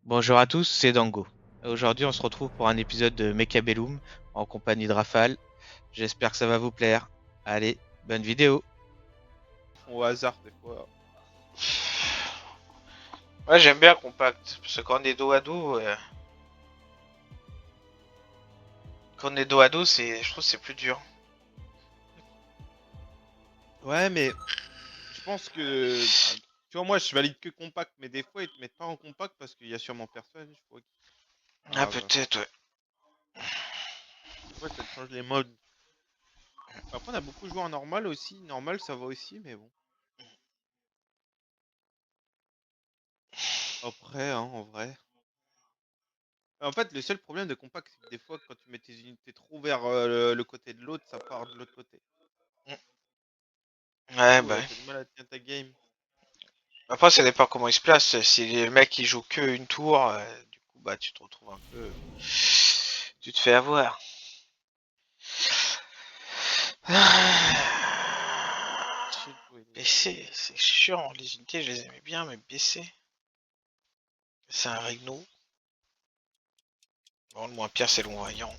Bonjour à tous, c'est Dango. Aujourd'hui, on se retrouve pour un épisode de Mechabellum en compagnie de Rafale. J'espère que ça va vous plaire. Allez, bonne vidéo. Au hasard des fois. Ouais, j'aime bien compact, parce que quand on est dos à dos, je trouve que c'est plus dur. Ouais, mais je pense que. Tu vois, moi je valide que compact, mais des fois ils te mettent pas en compact parce qu'il y a sûrement personne. Je crois. Ah, Ah, bah. peut-être, ouais. Des fois ça te change les modes. Après, on a beaucoup joué en normal aussi. Normal, ça va aussi, mais bon. Après, hein, en vrai. En fait, le seul problème de compact, c'est que des fois, quand tu mets tes unités trop vers le côté de l'autre, ça part de l'autre côté. Du Ouais, coup, bah. Ouais. t'as du mal à tenir ta game. Après, ça dépend comment il se place. Si les mecs ils jouent que une tour, du coup, bah, tu te retrouves un peu. Tu te fais avoir. Shit, oui. BC, c'est chiant. Les unités, je les aimais bien, mais BC, c'est un régno. Bon, le moins pire, c'est le voyant.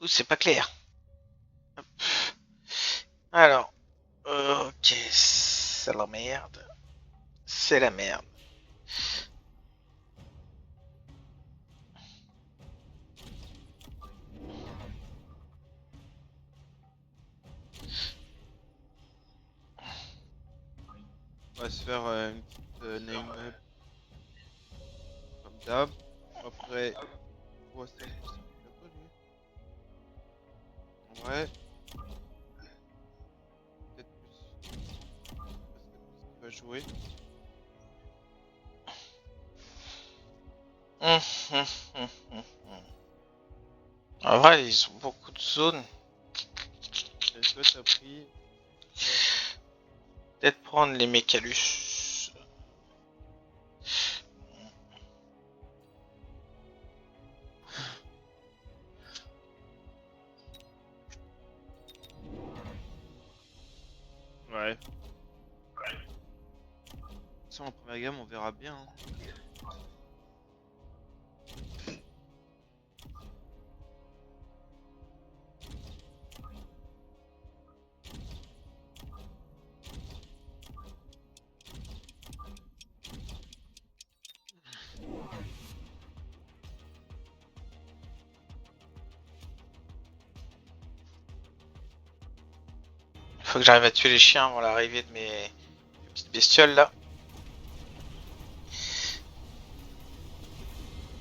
Ouh, c'est pas clair. Hop. Alors, ok, c'est la merde. C'est la merde. On va se faire une petite name up comme d'hab. Après, oh, ça, je sais pas quoi lui. En vrai, peut-être plus. Parce que plus qu'il va jouer. Hum, hum, hum. En vrai, ils ont beaucoup de zones. Et toi, t'as pris quoi toi? Peut-être prendre les Mécalus. Ouais. Ça, en première gamme, on verra bien, hein. Faut que j'arrive à tuer les chiens avant l'arrivée de mes petites bestioles là.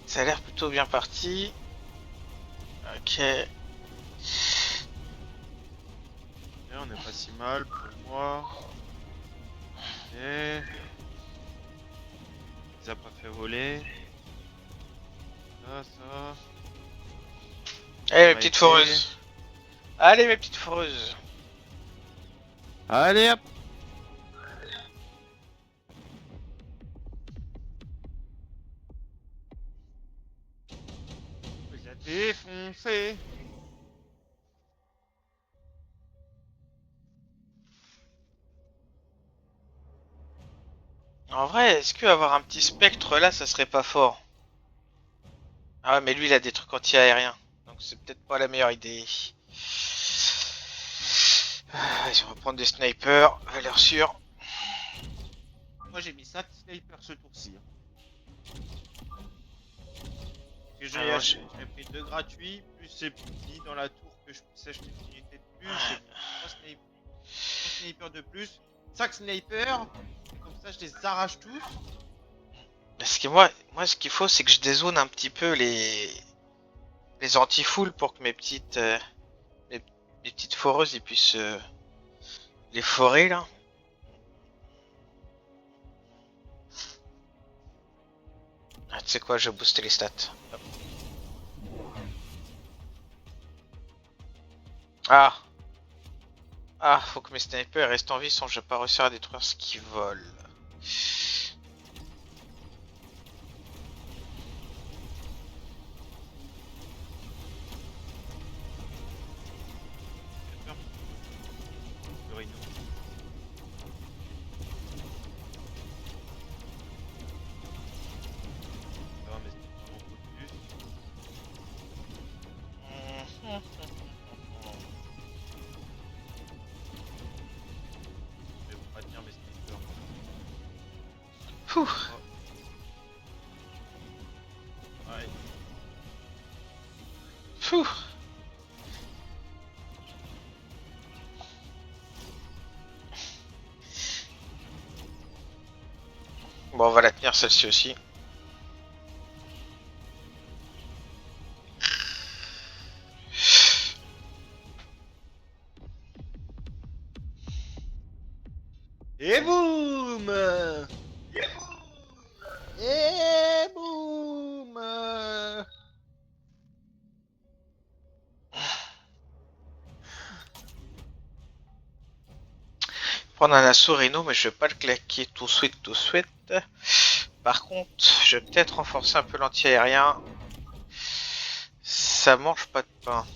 Ça a l'air plutôt bien parti. Ok. Et on est pas si mal pour moi. Ok. Il les a pas fait voler. Ça. Allez Ça mes m'a petites aidé. foreuses. Allez mes petites foreuses. Allez hop! On les a défoncé! En vrai, est-ce que avoir un petit spectre là, ça serait pas fort? Ah ouais, mais lui il a des trucs anti-aériens. Donc c'est peut-être pas la meilleure idée. Vas-y, on va prendre des snipers, valeur sûre. Moi, j'ai mis 5 snipers ce tour-ci, hein. Parce que Ah non, j'en ai pris 2 gratuits, plus j'ai mis dans la tour que je puisse acheter une unité de plus. J'ai mis 3 snipers de plus. 5 snipers! Et comme ça, je les arrache tous. parce que moi, ce qu'il faut, c'est que je dézone un petit peu les anti-foules pour que mes, mes petites foreuses ils puissent les forer là. Ah, tu sais quoi, je vais booster les stats. Hop. Ah, faut que mes snipers restent en vie sinon je vais pas réussir à détruire ce qu'ils volent. J'ai peur. Le rhino. Fou. Ouais. Fou. Bon, on va la tenir celle-ci aussi. Et boum! Et boum! Prendre un assaut Rhino, mais je vais pas le claquer tout de suite, tout de suite. Par contre, je vais peut-être renforcer un peu l'anti-aérien. Ça mange pas de pain.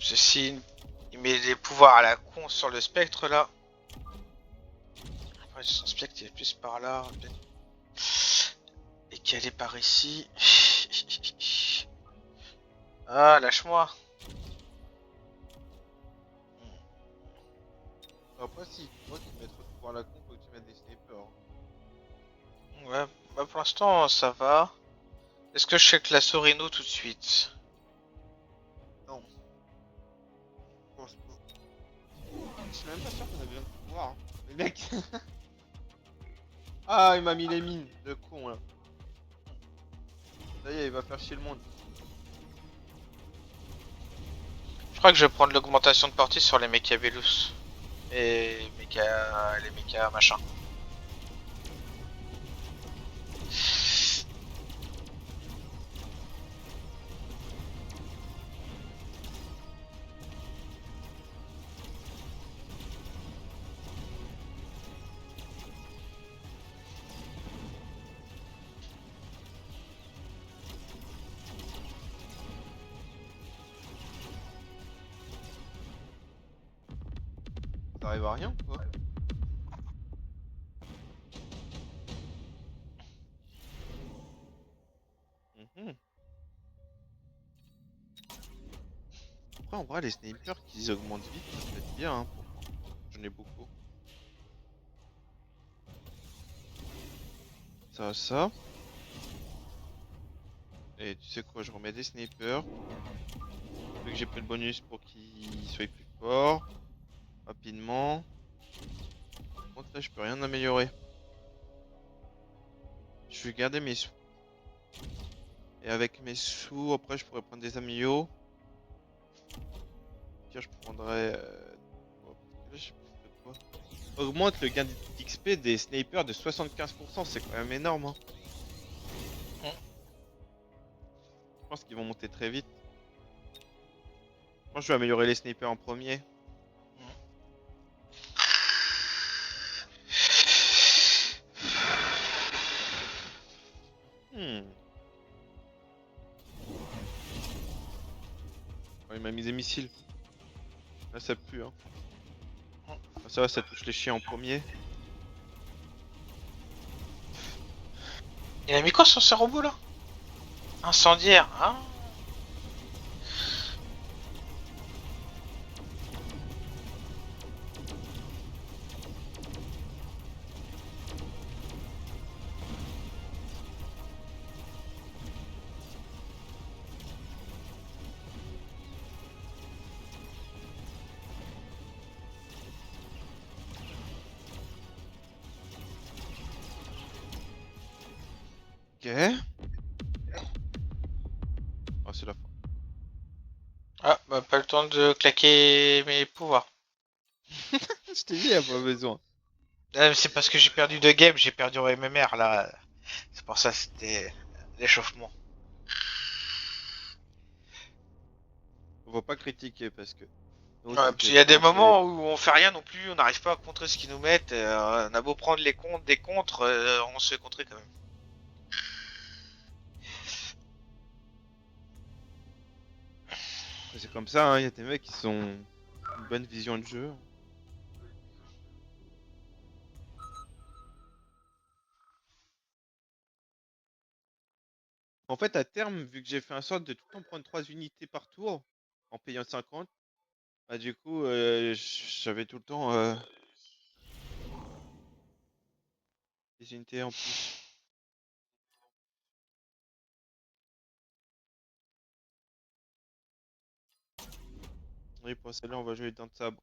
Ceci, il met des pouvoirs à la con sur le spectre là. Après, son spectre il est plus par là. Et qu'elle est par ici. Ah, lâche-moi. Après, si tu vois qu'ils mettent trop de pouvoir à la con, faut que tu mettes des snipers. Ouais, bah pour l'instant ça va. Est-ce que je check la Sorino tout de suite? Non, je pense pas. Je suis même pas sûr qu'on a besoin de pouvoir. Hein. Les mecs. Ah, il m'a mis les mines, le con là. Ça y est, il va faire chier le monde. Je crois que je vais prendre l'augmentation de portée sur les Mecha Velus. Et les Mecha machin. Ça arrive à rien ou quoi? Mhm. Après, en vrai, les snipers qu'ils augmentent vite, ça peut être bien hein, pour moi. J'en ai beaucoup. Ça. Et tu sais quoi, je remets des snipers. Vu que j'ai pris le bonus pour qu'ils soient plus forts. Rapidement. Par contre, là, je peux rien améliorer. Je vais garder mes sous. Et avec mes sous, après, je pourrais prendre des améliorations. Tiens, je prendrais. Oh, là, je sais plus c'était quoi. Augmente le gain d'XP des snipers de 75%, c'est quand même énorme. Hein. Je pense qu'ils vont monter très vite. Moi, je vais améliorer les snipers en premier. Hmm. Oh, il m'a mis des missiles. Là, ça pue. Hein. Ah, ça va, ça touche les chiens en premier. Il a mis quoi sur ce robot là? Incendiaire, hein? Ok. Ah, c'est la fin. Ah, bah pas le temps de claquer mes pouvoirs. Je t'ai dit, il a pas besoin. C'est parce que j'ai perdu 2 games, j'ai perdu au MMR là. C'est pour ça c'était l'échauffement. On va pas critiquer parce que nous Ouais, aussi, parce des qu'il y a fois, des on fait. moments où on fait rien non plus, on n'arrive pas à contrer ce qu'ils nous mettent, on a beau prendre les comptes, des contres, on se fait contrer quand même. Après, c'est comme ça, hein. Il y a des mecs qui sont une bonne vision de jeu. En fait, à terme, vu que j'ai fait un sorte de tout le temps prendre 3 unités par tour, en payant 50, Bah du coup, j'avais tout le temps des unités en plus. Oui, pour celle-là, on va jouer les dents de sabre.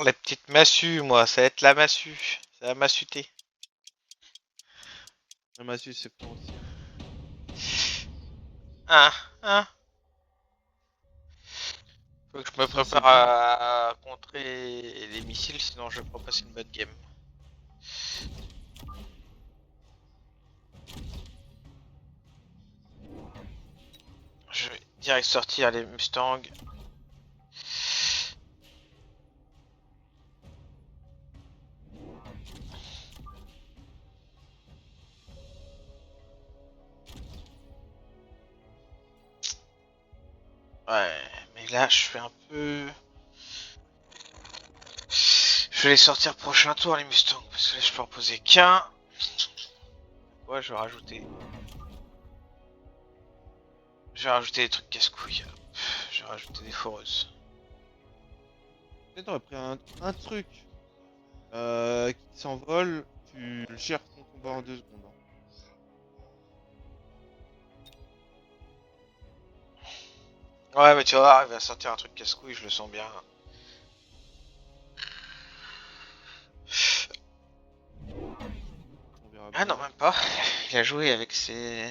La petite massue, moi, ça va être la massue. Ça va massuter. La massue, c'est fort aussi. Hein. Ah, ah. Faut que je me Ça, c'est prépare bien. à contrer les missiles, sinon je vais pas passer une bonne game. Je vais direct sortir les Mustangs. Ouais, mais là je suis un peu... Je vais les sortir prochain tour les Mustangs, parce que là je peux en poser qu'un. Ouais, je vais rajouter... Je vais rajouter des trucs casse-couilles. Je vais rajouter des foreuses. Peut-être t'aurais pris un truc qui s'envole, tu gères ton combat en 2 secondes. Hein. Ouais, mais tu vas voir, il va sortir un truc casse-couille, je le sens bien. On verra Ah non, bien. même pas. Il a joué avec ses...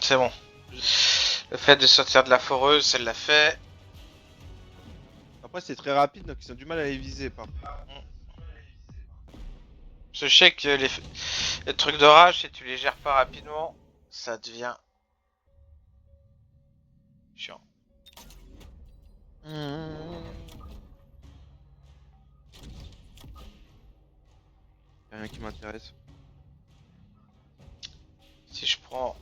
C'est bon. Le fait de sortir de la foreuse, ça l'a fait. Après, c'est très rapide, donc ils ont du mal à les viser. Par contre. Je sais que les trucs d'orage, si tu les gères pas rapidement, ça devient chiant. Y'a rien qui m'intéresse. Si je prends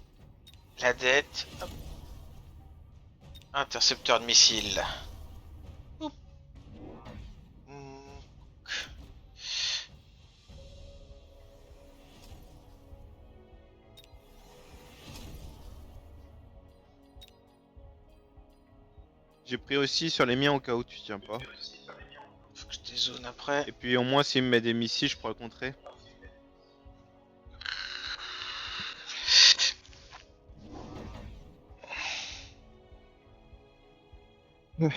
la dette, hop. Intercepteur de missiles. Oup. Hmm. J'ai pris aussi sur les miens au cas où tu tiens pas. Faut que je dézone après. Et puis au moins, s'il me met des missiles, je pourrais contrer. On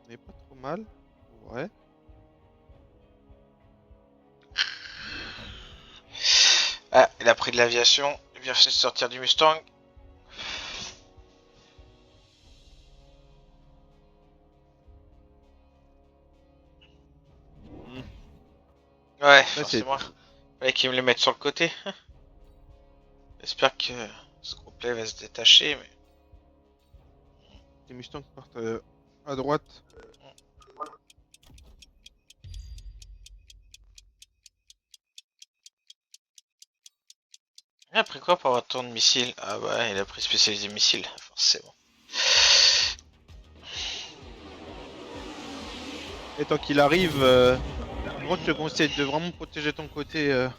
est pas trop mal. Ouais. Ah, il a pris de l'aviation. Il vient de sortir du Mustang. Hmm. Ouais, Là, c'est... forcément. Fallait qu'il me les mette sur le côté. J'espère que ce complet va se détacher, mais... Les Mustangs partent à droite. Il a pris quoi pour avoir tant de missiles? Ah bah, il a pris spécialisé missiles, forcément. Et tant qu'il arrive, moi, je te conseille de vraiment protéger ton côté.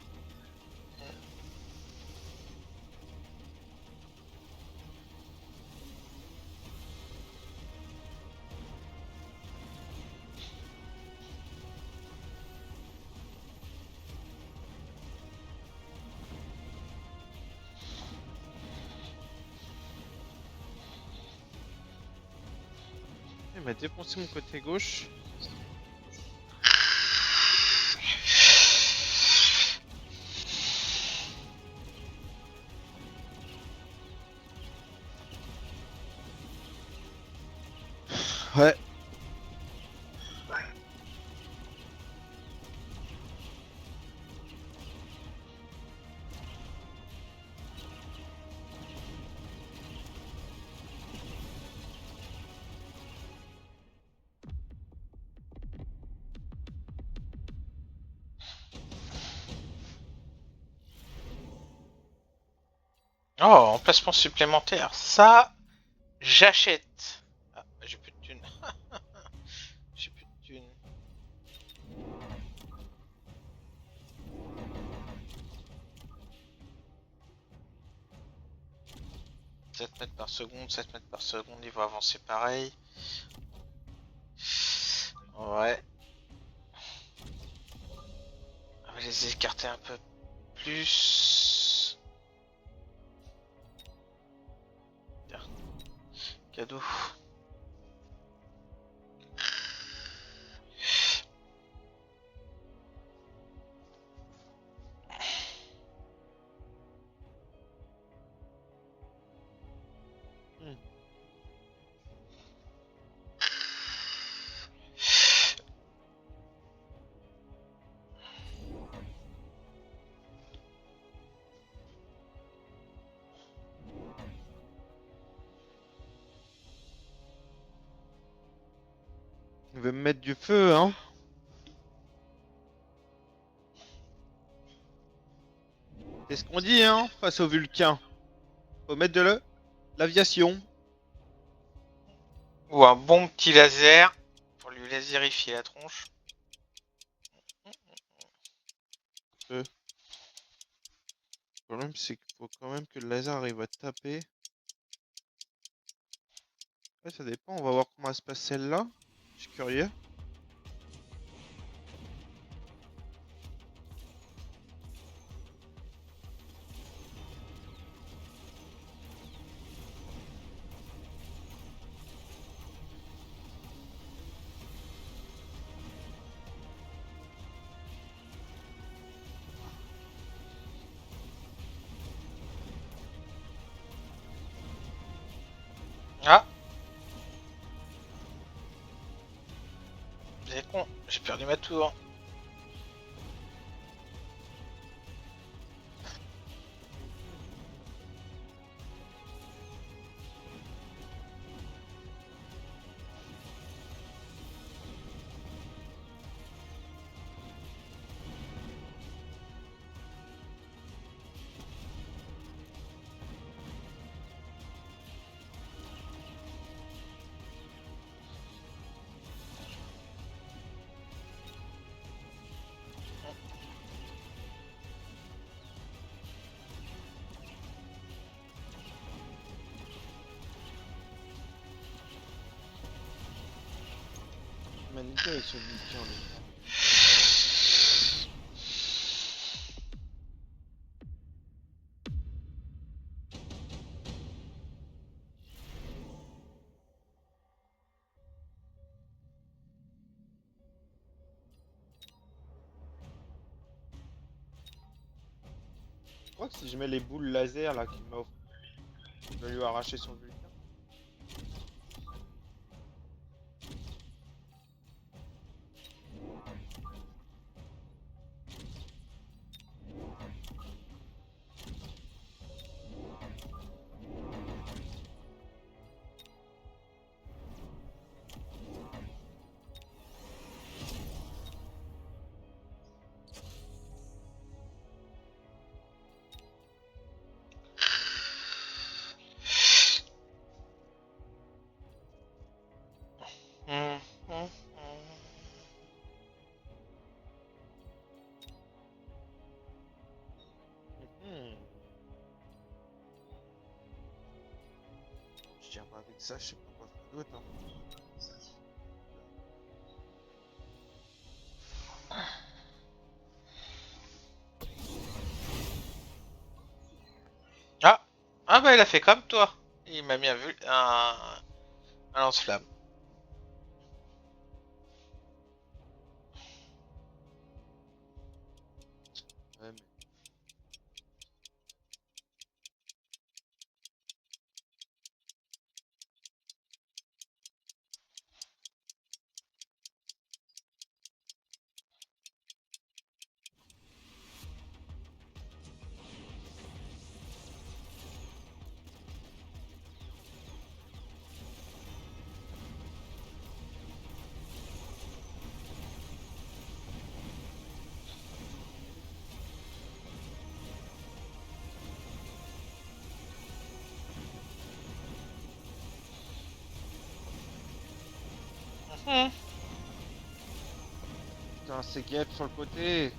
m'a défoncé mon côté gauche. Ouais. Oh, emplacement supplémentaire. Ça, j'achète. Ah, j'ai plus de thunes. J'ai plus de thunes. « 7 mètres par seconde, 7 mètres par seconde, il va avancer pareil. » Ouais. On va les écarter un peu plus. Tiens. Cadeau. Il veut me mettre du feu, hein. C'est ce qu'on dit, hein, face au Vulcain. Faut mettre de l'aviation. Ou un bon petit laser pour lui laserifier la tronche. Le problème, c'est qu'il faut quand même que le laser arrive à taper. Ouais, ça dépend, on va voir comment se passe celle-là. Je suis curieux. Ah. Vous êtes con, j'ai perdu ma tour. Humanité avec ce Vulcain, lui. Je crois que si je mets les boules laser là qu'il m'a offert, je vais lui arracher son Vulcain. Hmm. Je tiens pas avec ça, je sais pas quoi faire d'autre. Hein. Ah. Ah bah il a fait comme toi. Il m'a mis un lance-flamme. Putain, c'est guêpe sur le côté.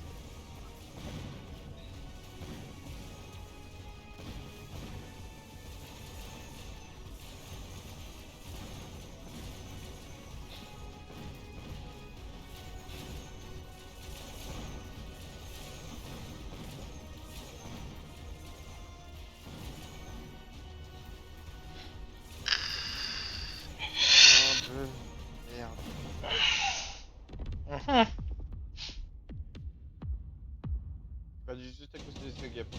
Oh, merde. Pas du tout à cause de ce guêpe.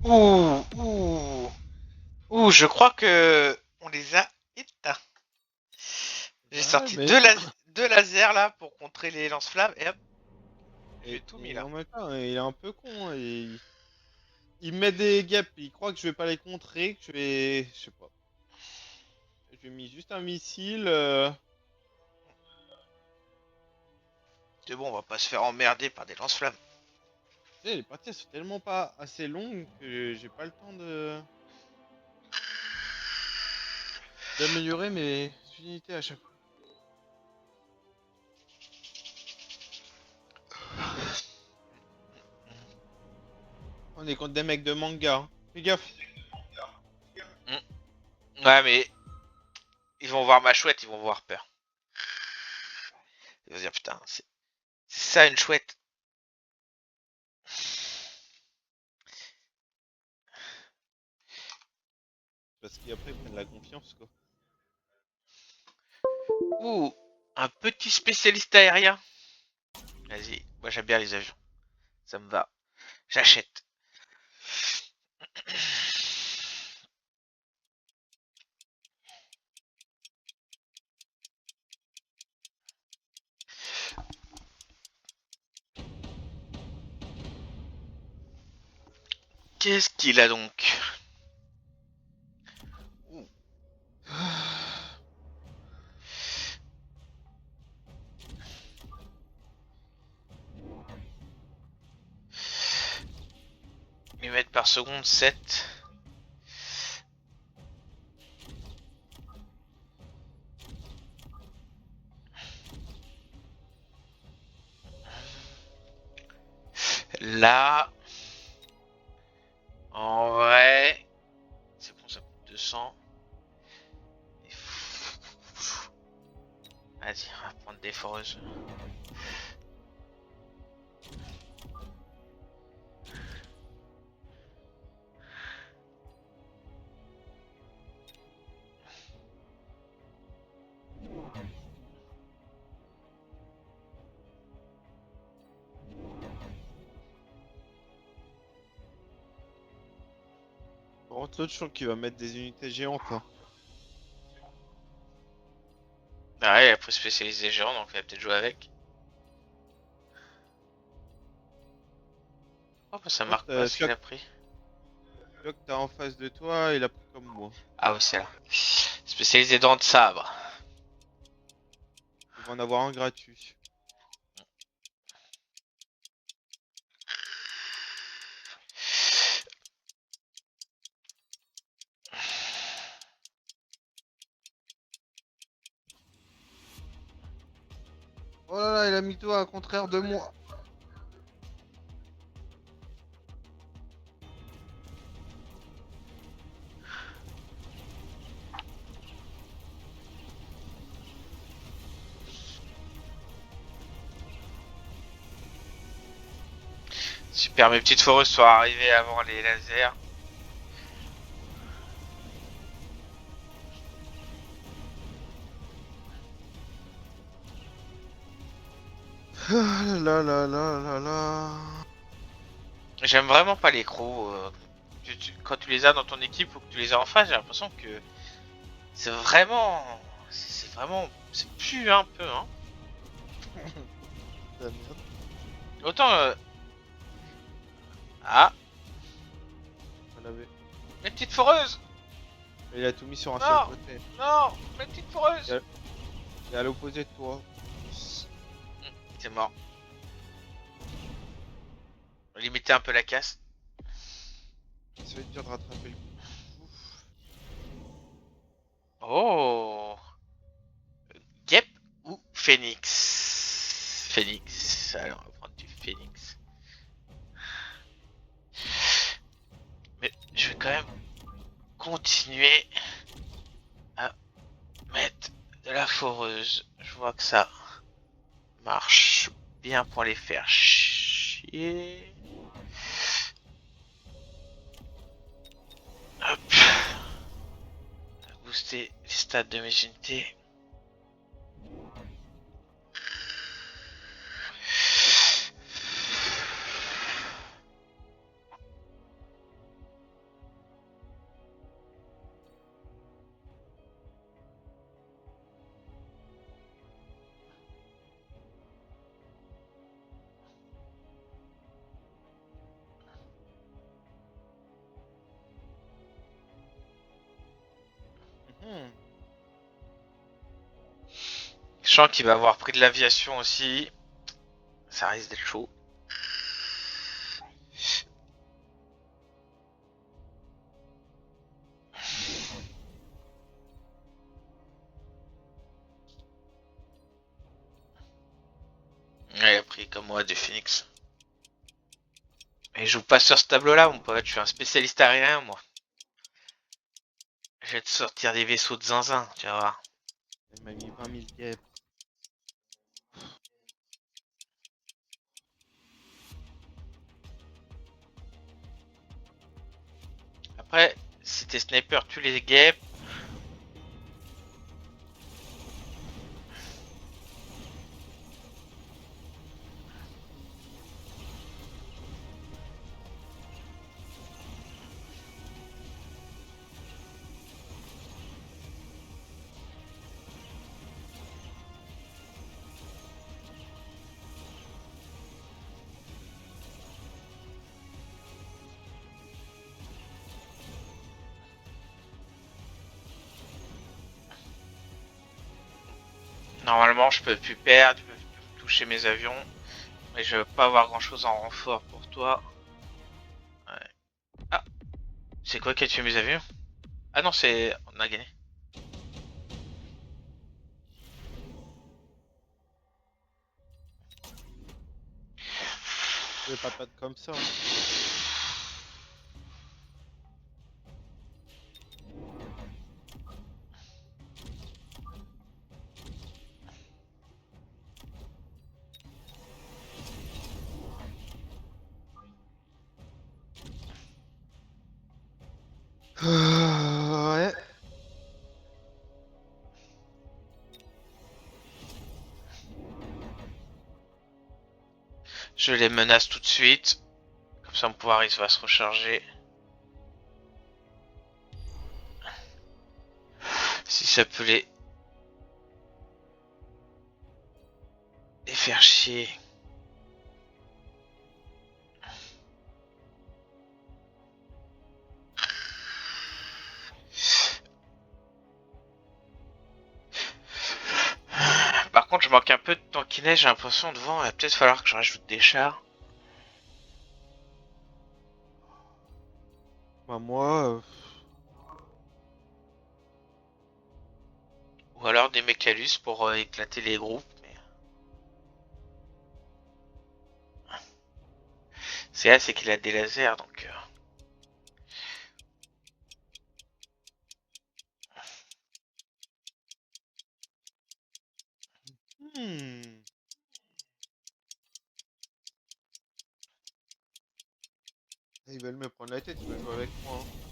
Ouh, ouh, ouh, je crois que on les a éteints. J'ai Ouais, sorti mais deux lasers là pour contrer les lance-flammes et hop, j'ai tout mis et là. en même temps, il est un peu con. Hein, il met des guêpes, il croit que je vais pas les contrer, que je vais. Je sais pas. Je lui ai mis juste un missile. C'est bon, on va pas se faire emmerder par des lance-flammes. Tu sais, les parties elles sont tellement pas assez longues que j'ai pas le temps de d'améliorer mes unités à chaque fois. On est contre des mecs de manga. Hein. Fais gaffe. Ouais, mais ils vont voir ma chouette, ils vont voir peur. Ils vont se dire putain, c'est ça une chouette. Parce qu'après ils prennent la confiance quoi. Ouh, un petit spécialiste aérien. Vas-y, moi j'aime bien les avions. Ça me va. J'achète. Qu'est-ce qu'il a donc? Ouh. Mètres par seconde, 7. Là, en vrai, c'est bon, ça coûte 200. Vas-y, on va prendre des foreuses. Par contre, l'autre, je sens qu'il va mettre des unités géantes. Hein. Ah ouais, après spécialisé géant, donc il va peut-être jouer avec. Oh, bah ça marque pas ce qu'il a pris. Celui que t'as en face de toi, il a pris comme moi. Ah ouais, c'est là. Spécialisé dents de sabre. Il va en avoir un gratuit. Oh là là, il a mis toi à contraire de moi. Super, mes petites foreuses sont arrivées avant les lasers. Ah là là là là là. J'aime vraiment pas les crocs. Quand tu les as dans ton équipe ou que tu les as en face, j'ai l'impression que c'est vraiment... C'est vraiment... C'est plus un peu, hein. La merde. Autant... Ah, On avait... mes petites foreuses. Il a tout mis sur un Non. seul côté. Non, mes petites foreuses. Il est à l'opposé de toi. C'est mort. On va limiter un peu la casse. Ça va être dur de rattraper le coup. Oh, Gep ou Phoenix? Phoenix. Alors, on va prendre du Phoenix. Mais je vais quand même continuer à mettre de la foreuse. Je vois que ça marche bien pour les faire chier. Hop. Booster les stats de mes unités. Mhm. Je sens qu'il va avoir pris de l'aviation aussi. Ça risque d'être chaud. Ouais, il a pris comme moi des Phoenix. Mais je joue pas sur ce tableau-là, mon pote. Je suis un spécialiste aérien, moi. Je vais te sortir des vaisseaux de zinzin, tu vas voir. Il m'a mis 20 000 guêpes. Après, si t'es sniper, tu les guêpes. Normalement, je peux plus perdre, je peux plus toucher mes avions. Mais je veux pas avoir grand chose en renfort pour toi. Ouais. Ah, c'est quoi qui a tué mes avions? Ah non, c'est... On a gagné. Je vais pas perdre comme ça. Hein. Ouais. Je les menace tout de suite. Comme ça, mon pouvoir il va se recharger. Si ça peut les faire chier. Par contre, je manque un peu de tankinet, j'ai l'impression devant, il va peut-être falloir que je rajoute des chars. Bah moi, Ou alors des mécalus pour éclater les groupes. Mais... c'est là, c'est qu'il a des lasers, donc... hmm. Ils veulent me prendre la tête, ils veulent jouer avec moi. Hein.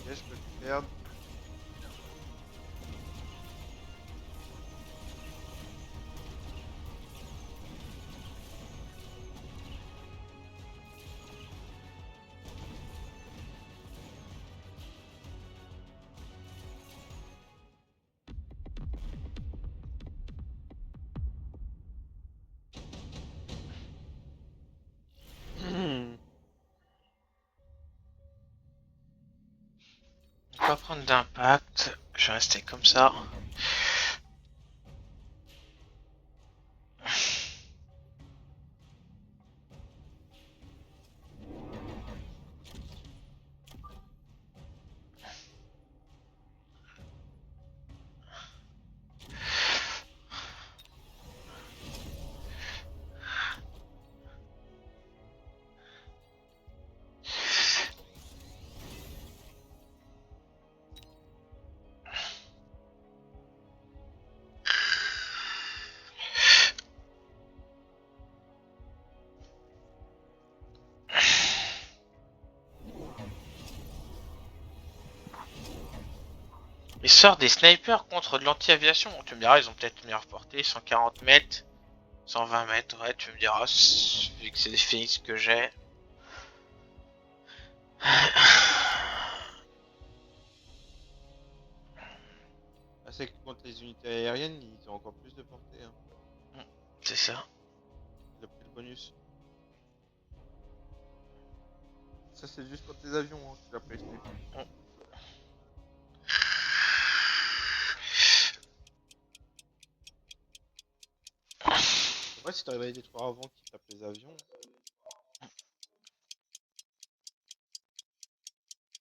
Ok, je peux le perdre. Hmm. on va pas prendre d'impact, je vais rester comme ça. Il sort des snipers contre de l'anti-aviation. Tu me diras, ils ont peut-être une meilleure portée, 140 mètres, 120 mètres, ouais, tu me diras, vu que c'est des phoenix que j'ai. Ah, c'est que contre les unités aériennes, ils ont encore plus de portée. Hein. C'est ça. Il a pris le bonus. Ça, c'est juste contre les avions hein, qu'il a pris le sniper. C'est vrai, si t'arrives à les détruire avant qu'ils tapent les avions.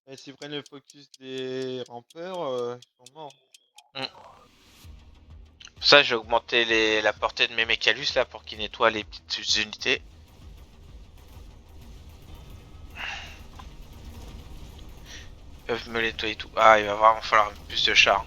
Et s'ils prennent le focus des rampeurs, ils sont morts. Pour ça, j'ai augmenté la portée de mes mécalus là pour qu'ils nettoient les petites unités. Ils peuvent me nettoyer tout. Ah, il va vraiment falloir plus de chars.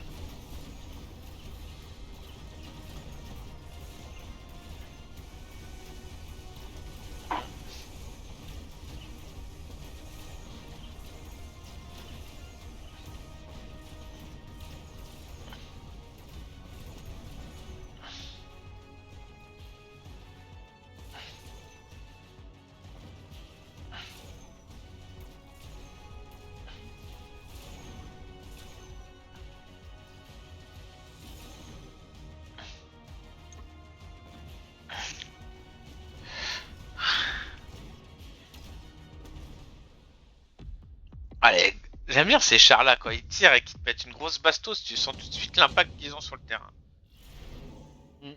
Allez, j'aime bien ces chars là quand ils tirent et qu'ils te mettent une grosse bastos, tu sens tout de suite l'impact qu'ils ont sur le terrain. Hmm.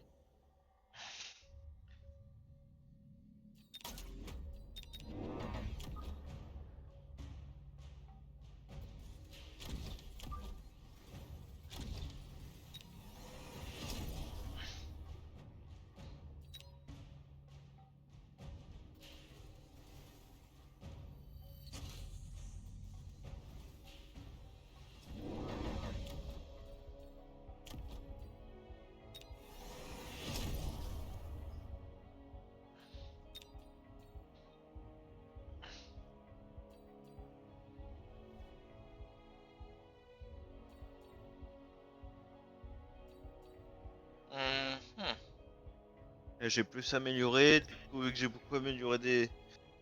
j'ai plus amélioré. Du coup, vu que j'ai beaucoup amélioré des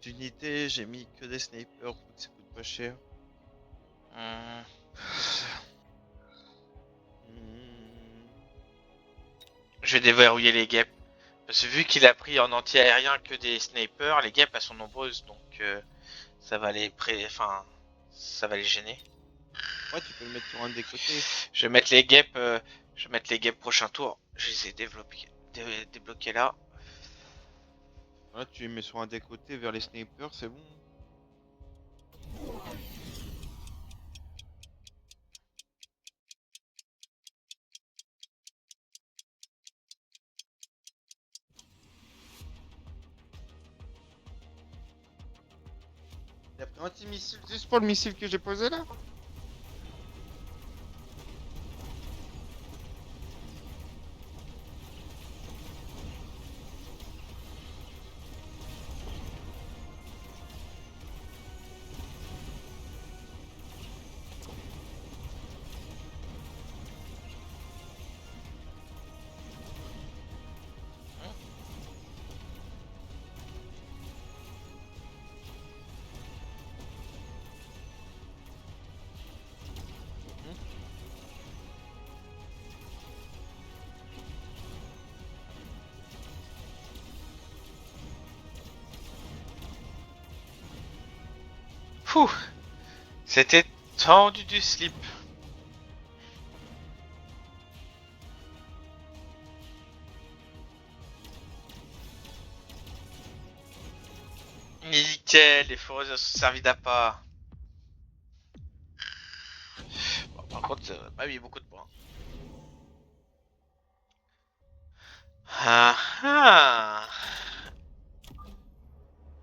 unités, j'ai mis que des snipers, vu que ça coûte pas cher. Hmm. Hmm. Je vais déverrouiller les guêpes. Parce que vu qu'il a pris en anti-aérien que des snipers, les guêpes elles sont nombreuses, donc ça va les enfin, ça va les gêner. Ouais, tu peux le mettre sur un des côtés. Je vais mettre les guêpes, prochain tour. Je les ai débloqués là. Voilà, tu les mets sur un des côtés vers les snipers, c'est bon. T'as pris anti-missile juste pour le missile que j'ai posé là? Fouh, c'était tendu du slip. Nickel, les foreuses elles sont servies d'appât. Bon, par contre, ça m'a pas mis beaucoup de points. Ah ah.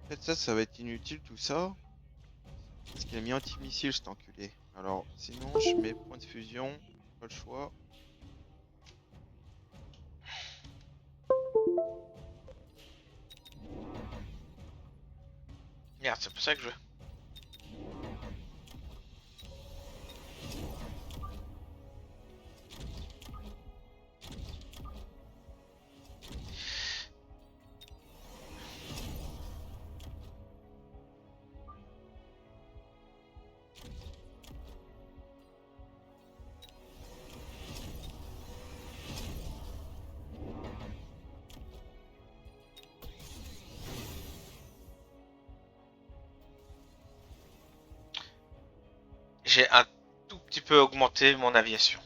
En fait, ça va être inutile tout ça. Parce qu'il a mis anti-missile cet enculé. Alors, sinon, je mets point de fusion. Pas le choix. Merde, c'est pour ça que je... J'ai un tout petit peu augmenté mon aviation.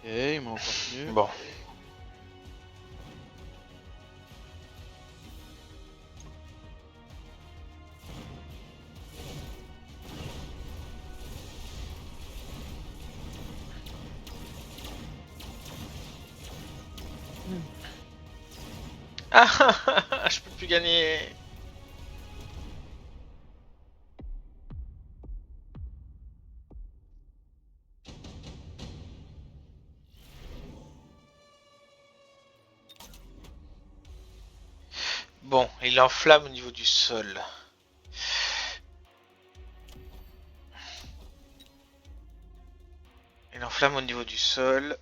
Ok, il m'a encore tenu. Bon. Ah, je peux plus gagner. Bon, il enflamme au niveau du sol. Il enflamme au niveau du sol.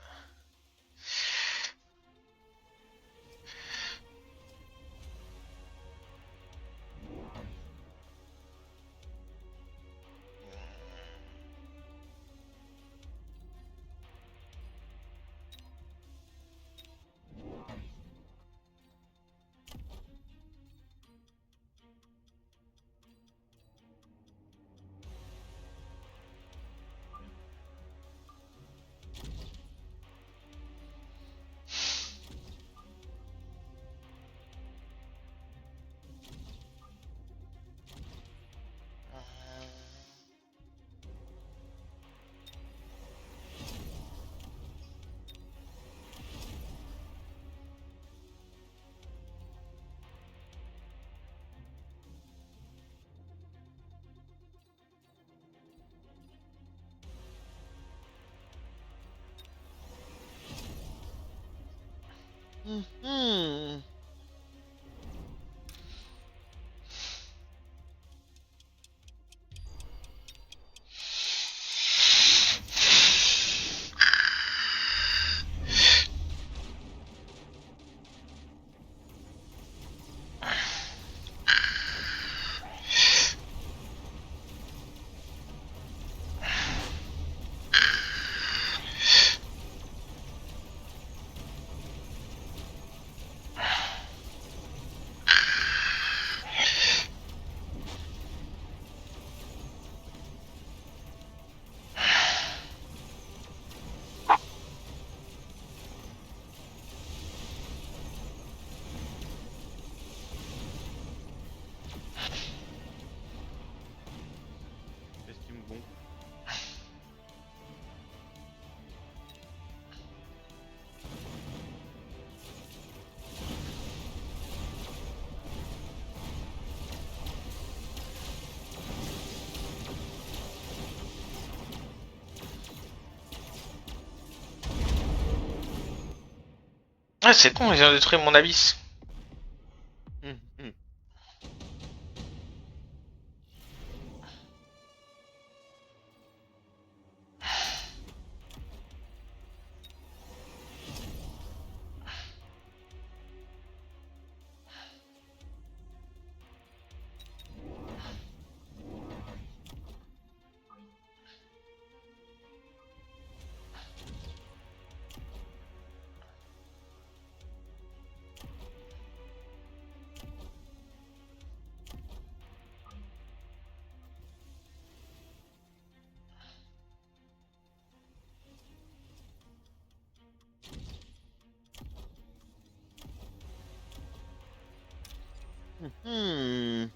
Mhm. Qu'est-ce qui me gonfle? Ah, c'est con, ils ont détruit mon abysse. Mhm. Mhm.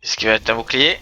Est-ce qu'il va être un bouclier?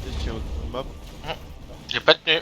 Qu'est-ce qu'il y a autour de map? J'ai pas tenu.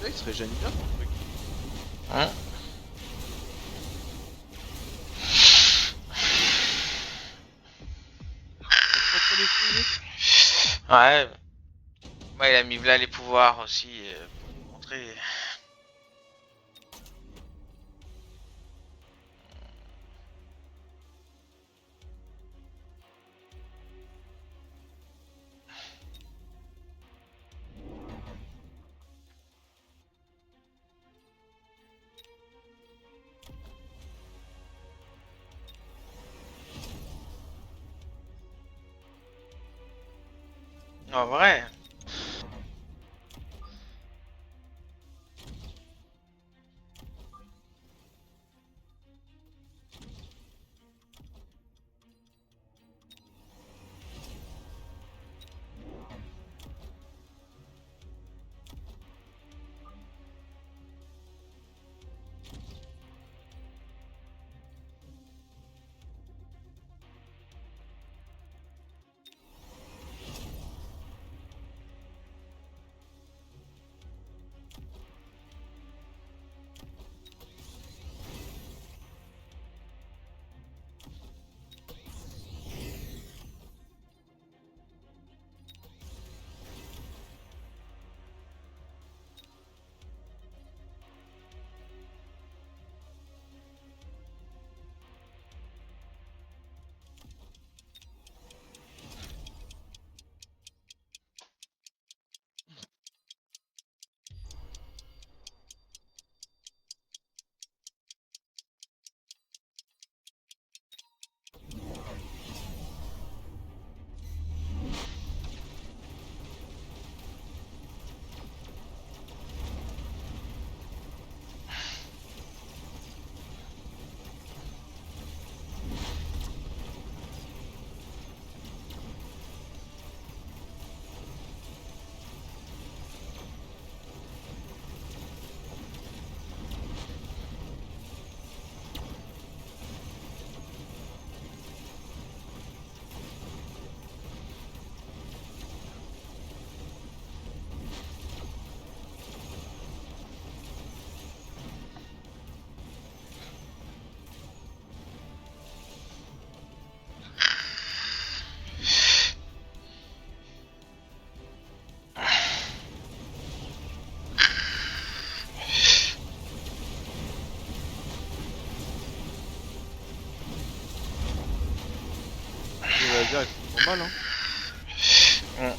il se régène bien ton truc. Hein? Faut pas trop les fouiller. Ouais. Ouais, il a mis là les pouvoirs aussi pour montrer. En vrai. Les lasers ils font mal hein. Hum.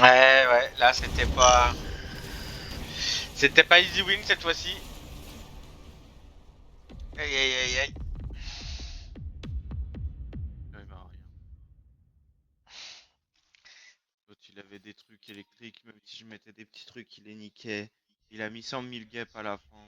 Ouais, là c'était pas... C'était pas easy win cette fois-ci. Aïe aïe aïe aïe. Ouais, bah, rien. L'autre, il avait des trucs électriques, même si je mettais des petits trucs, il les niquait. Il a mis 100 000 guêpes à la fin.